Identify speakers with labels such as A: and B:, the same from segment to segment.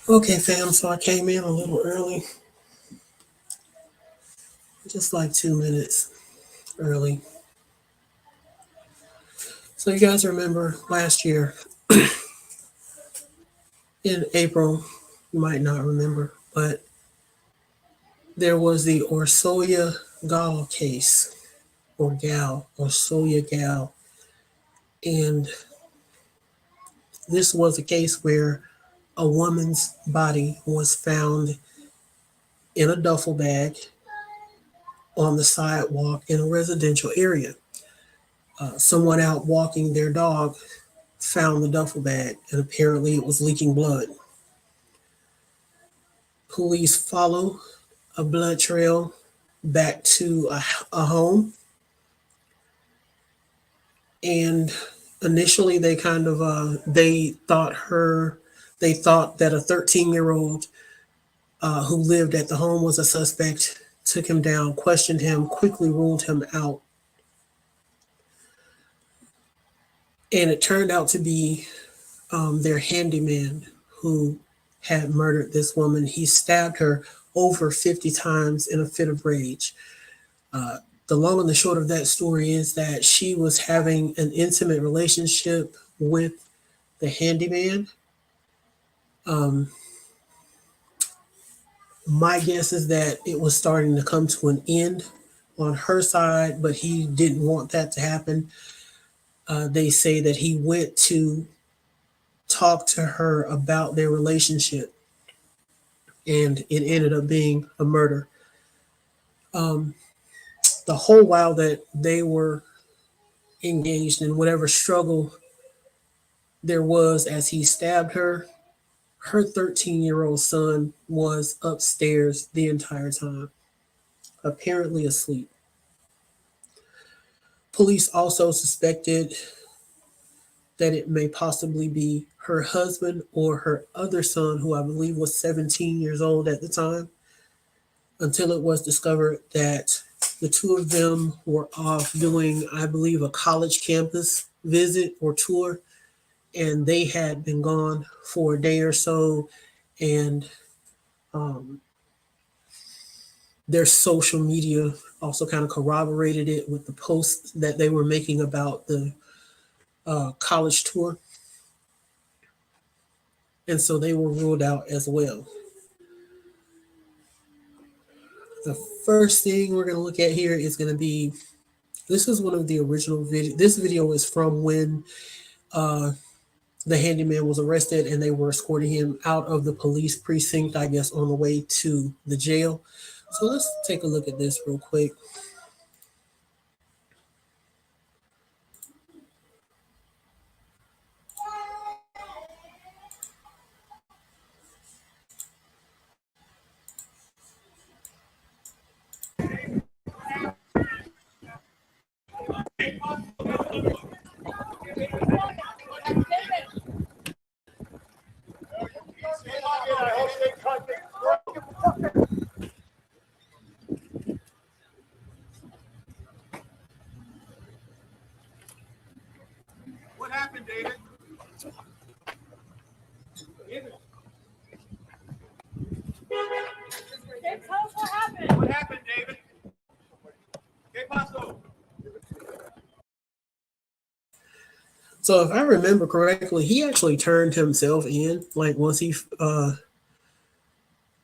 A: Okay, fam, so I came in a little early, just like 2 minutes early. So, you guys remember last year in April, you might not remember, but there was the Orsolya Gaal case, or Gal, Orsolya Gaal. And this was a case where a woman's body was found in a duffel bag on the sidewalk in a residential area. Someone out walking their dog found the duffel bag, and apparently it was leaking blood. Police follow a blood trail back to a home, and initially they kind of they thought that a 13-year-old who lived at the home was a suspect. Took him down, questioned him, quickly ruled him out, and it turned out to be their handyman who had murdered this woman. He stabbed her over 50 times in a fit of rage. Uh, the long and the short of that story is that she was having an intimate relationship with the handyman. Um, my guess is that it was starting to come to an end on her side, but he didn't want that to happen. They say that he went to talk to her about their relationship, and it ended up being a murder. Um, the whole while that they were engaged in whatever struggle there was as he stabbed her, her 13-year-old son was upstairs the entire time, apparently asleep. Police also suspected that it may possibly be her husband or her other son, who I believe was 17 years old at the time, until it was discovered that the two of them were off doing, I believe, a college campus visit or tour, and they had been gone for a day or so. And um, their social media also kind of corroborated it with the posts that they were making about the college tour. And so they were ruled out as well. The first thing we're going to look at here is going to be, this is one of the original video. This video is from when uh, the handyman was arrested and they were escorting him out of the police precinct, I guess, on the way to the jail. So let's take a look at this real quick.
B: What happened, David? Tell us what happened. What happened, David? ¿Qué pasó?
A: So if I remember correctly, he actually turned himself in. Like once he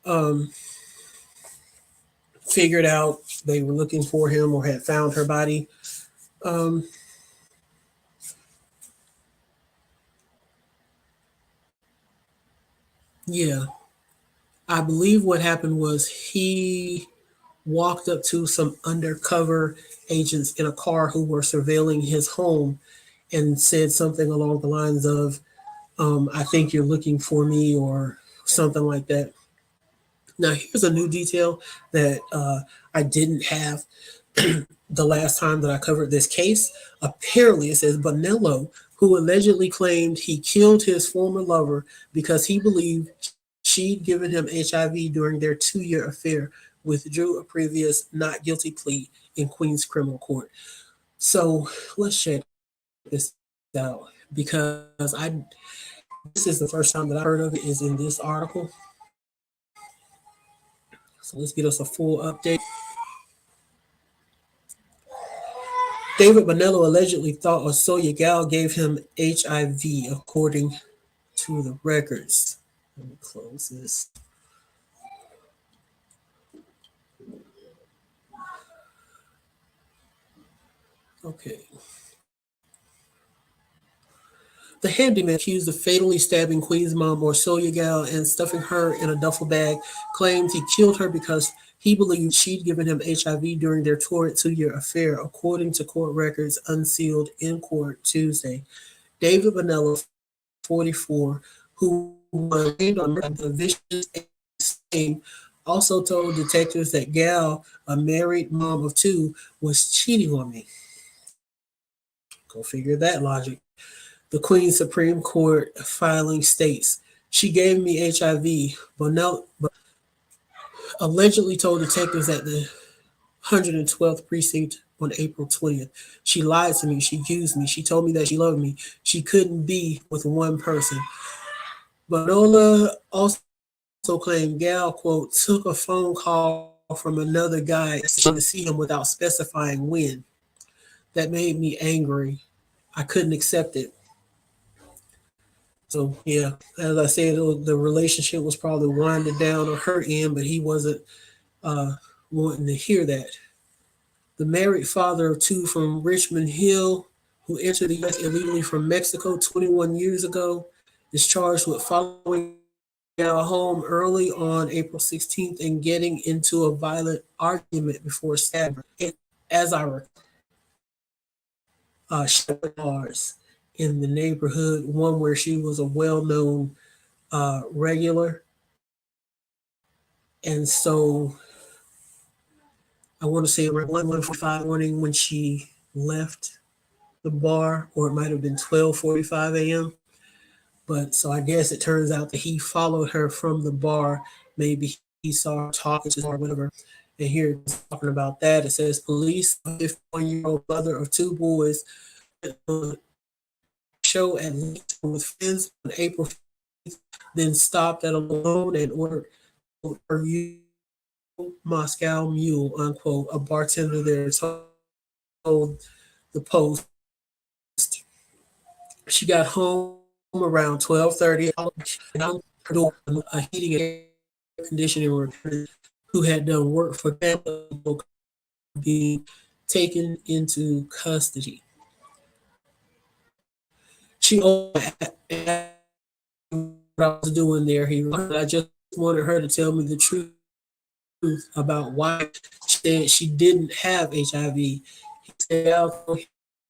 A: um, figured out they were looking for him or had found her body. Um, yeah, I believe what happened was he walked up to some undercover agents in a car who were surveilling his home and said something along the lines of, I think you're looking for me, or something like that. Now, here's a new detail that I didn't have the last time that I covered this case. Apparently, it says Bonello, who allegedly claimed he killed his former lover because he believed she'd given him HIV during their 2 year affair, withdrew a previous not guilty plea in Queens Criminal Court. So let's check this out, because This is the first time that I heard of it is in this article. So let's get us a full update. David Bonello allegedly thought Orsolya Gaal gave him HIV, according to the records. Let me close this. Okay. The handyman accused of fatally stabbing Queen's mom, Orsolya Gaal, and stuffing her in a duffel bag claimed he killed her because he believed she'd given him HIV during their torrid 2-year affair, according to court records unsealed in court Tuesday. David Bonello, 44, who was named on the vicious name, also told detectives that Gaal, a married mom of two, was cheating on me. Go figure that logic. The Queen's Supreme Court filing states she gave me HIV. Bonello allegedly told detectives at the 112th precinct on April 20th. She lied to me. She used me. She told me that she loved me. She couldn't be with one person. Bonola also claimed Gaal, quote, took a phone call from another guy to see him without specifying when. That made me angry. I couldn't accept it. So yeah, as I said, the relationship was probably winding down on her end, but he wasn't uh, wanting to hear that. The married father of two from Richmond Hill, who entered the U.S. illegally from Mexico 21 years ago, is charged with following Gal home early on April 16th and getting into a violent argument before stabbing her. And as I recall, bars in the neighborhood, one where she was a well-known regular. And so I want to say around 1:45 morning when she left the bar, or it might have been 12:45 a.m. But so I guess it turns out that he followed her from the bar. Maybe he saw her talking to her or whatever. And here it's talking about that. It says police, a 51-year-old mother of two boys, show at least with friends on April 5th, then stopped at a loan and ordered her Moscow Mule, unquote. A bartender there told the Post. She got home around 12:30 and on her door a heating and air conditioning worker who had done work for them being taken into custody. She asked what I was doing there. I just wanted her to tell me the truth about why she said she didn't have HIV. He said I told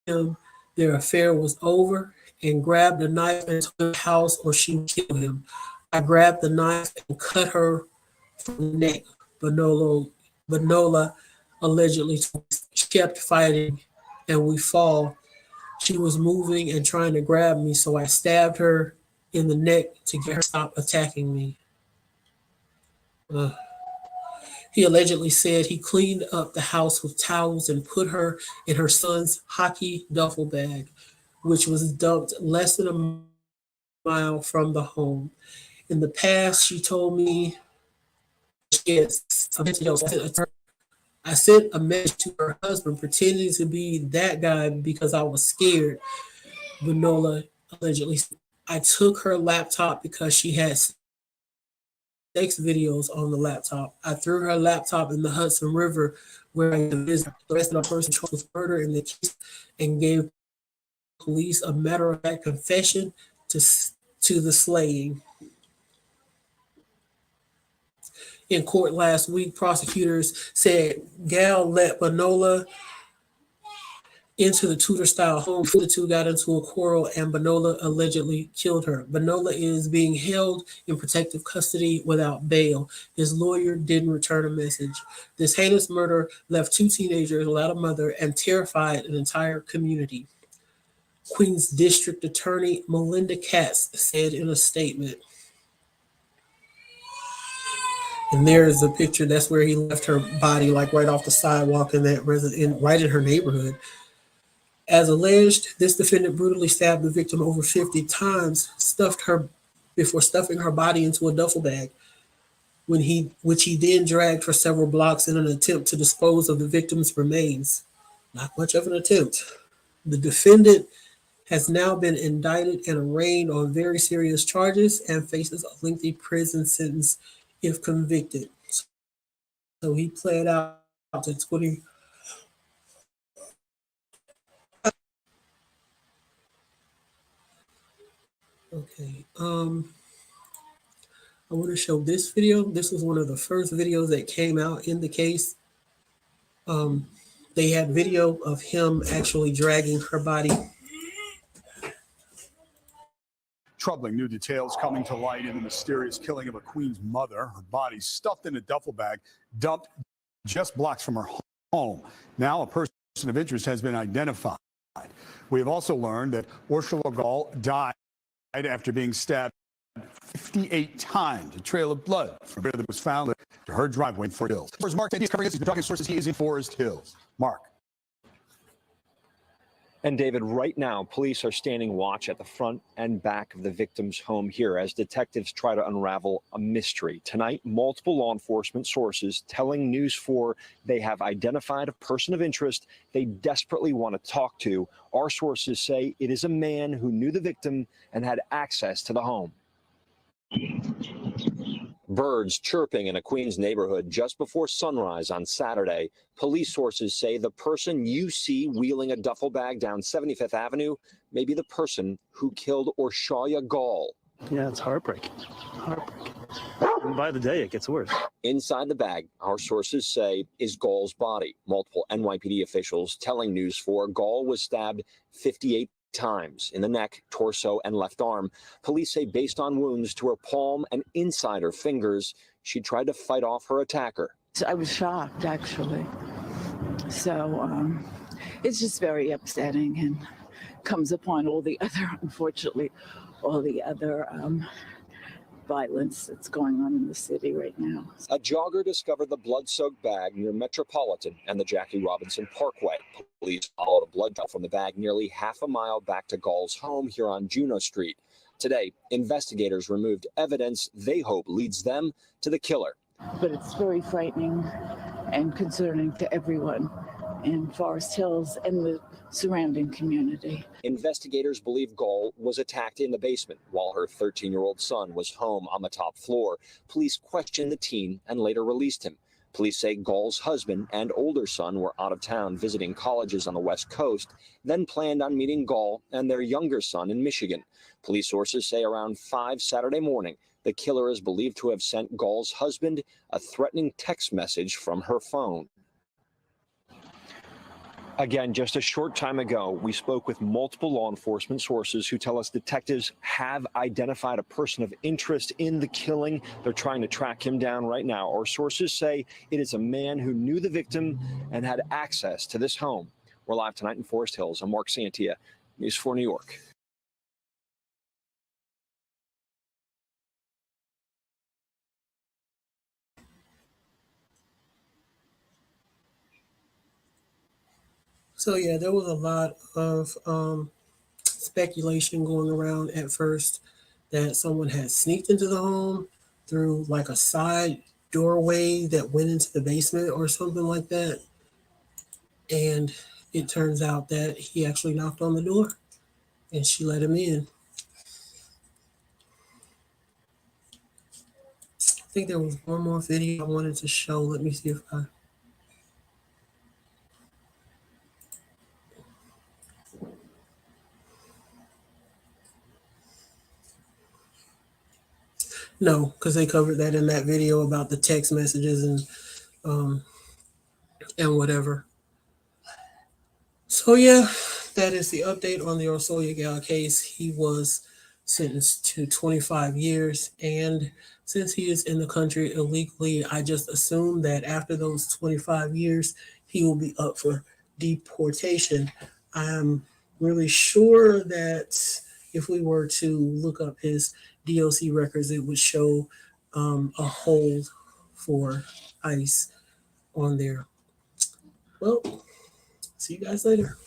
A: him their affair was over and grabbed a knife and took the house or she would kill him. I grabbed the knife and cut her from the neck. Bonola allegedly she kept fighting and we fall. She was moving and trying to grab me, so I stabbed her in the neck to get her to stop attacking me. Uh, He allegedly said he cleaned up the house with towels and put her in her son's hockey duffel bag, which was dumped less than a mile from the home. In the past, she told me she had I sent a message to her husband pretending to be that guy because I was scared. Benola allegedly said. I took her laptop because she had sex videos on the laptop. I threw her laptop in the Hudson River where I visited. The rest of the person charged with murder in the case and gave police a matter of fact confession to, to the slaying. In court last week, prosecutors said Gal let Bonola into the Tudor-style home. The two got into a quarrel, and Bonola allegedly killed her. Bonola is being held in protective custody without bail. His lawyer didn't return a message. This heinous murder left two teenagers without a mother and terrified an entire community. Queens District Attorney Melinda Katz said in a statement. And there is a picture. That's where he left her body, like right off the sidewalk in that right in her neighborhood. As alleged, this defendant brutally stabbed the victim over 50 times, stuffed her before stuffing her body into a duffel bag, which he then dragged for several blocks in an attempt to dispose of the victim's remains. Not much of an attempt. The defendant has now been indicted and arraigned on very serious charges and faces a lengthy prison sentence if convicted. So he pled out to 20. Okay. I want to show this video. This was one of the first videos that came out in the case. They had video of him actually dragging her body.
C: Troubling new details coming to light in the mysterious killing of a Queens mother. Her body stuffed in a duffel bag, dumped just blocks from her home. Now a person of interest has been identified. We have also learned that Orsolya Gaal died after being stabbed 58 times. A trail of blood from where that was found to her driveway in Forest Hills. Where's Mark? He's covering this. He's been talking to sources. He is in Forest Hills. Mark.
D: And David, right now, police are standing watch at the front and back of the victim's home here as detectives try to unravel a mystery. Tonight, multiple law enforcement sources telling News 4 they have identified a person of interest they desperately want to talk to. Our sources say it is a man who knew the victim and had access to the home. Birds chirping in a Queens neighborhood just before sunrise on Saturday. Police sources say the person you see wheeling a duffel bag down 75th Avenue may be the person who killed Orsolya Gaal.
E: Yeah, it's heartbreaking. Heartbreaking. And by the day, it gets worse.
D: Inside the bag, our sources say, is Gaal's body. Multiple NYPD officials telling News 4 Gaal was stabbed 58 times in the neck, torso, and left arm. Police say based on wounds to her palm and inside her fingers, she tried to fight off her attacker.
F: I was shocked, actually. So it's just very upsetting and comes upon all the other, unfortunately, all the other violence that's going on in the city right now.
D: A jogger discovered the blood-soaked bag near Metropolitan and the Jackie Robinson Parkway. Police followed a blood trail from the bag nearly half a mile back to Gaal's home here on Juno Street. Today, investigators removed evidence they hope leads them to the killer.
F: But it's very frightening and concerning to everyone in Forest Hills and the surrounding community.
D: Investigators believe Gaal was attacked in the basement while her 13-year-old son was home on the top floor. Police questioned the teen and later released him. Police say Gaal's husband and older son were out of town visiting colleges on the West Coast, then planned on meeting Gaal and their younger son in Michigan. Police sources say around 5 Saturday morning, the killer is believed to have sent Gaal's husband a threatening text message from her phone. Again, just a short time ago, we spoke with multiple law enforcement sources who tell us detectives have identified a person of interest in the killing. They're trying to track him down right now. Our sources say it is a man who knew the victim and had access to this home. We're live tonight in Forest Hills. I'm Mark Santia, News 4 New York.
A: So yeah, there was a lot of speculation going around at first that someone had sneaked into the home through like a side doorway that went into the basement or something like that. And it turns out that he actually knocked on the door and she let him in. I think there was one more video I wanted to show. Let me see if I... No, because they covered that in that video about the text messages and whatever. So yeah, that is the update on the Orsolya Gaal case. He was sentenced to 25 years, and since he is in the country illegally, I just assume that after those 25 years, he will be up for deportation. I'm really sure that if we were to look up his DOC records, it would show a hold for ICE on there. Well, see you guys later.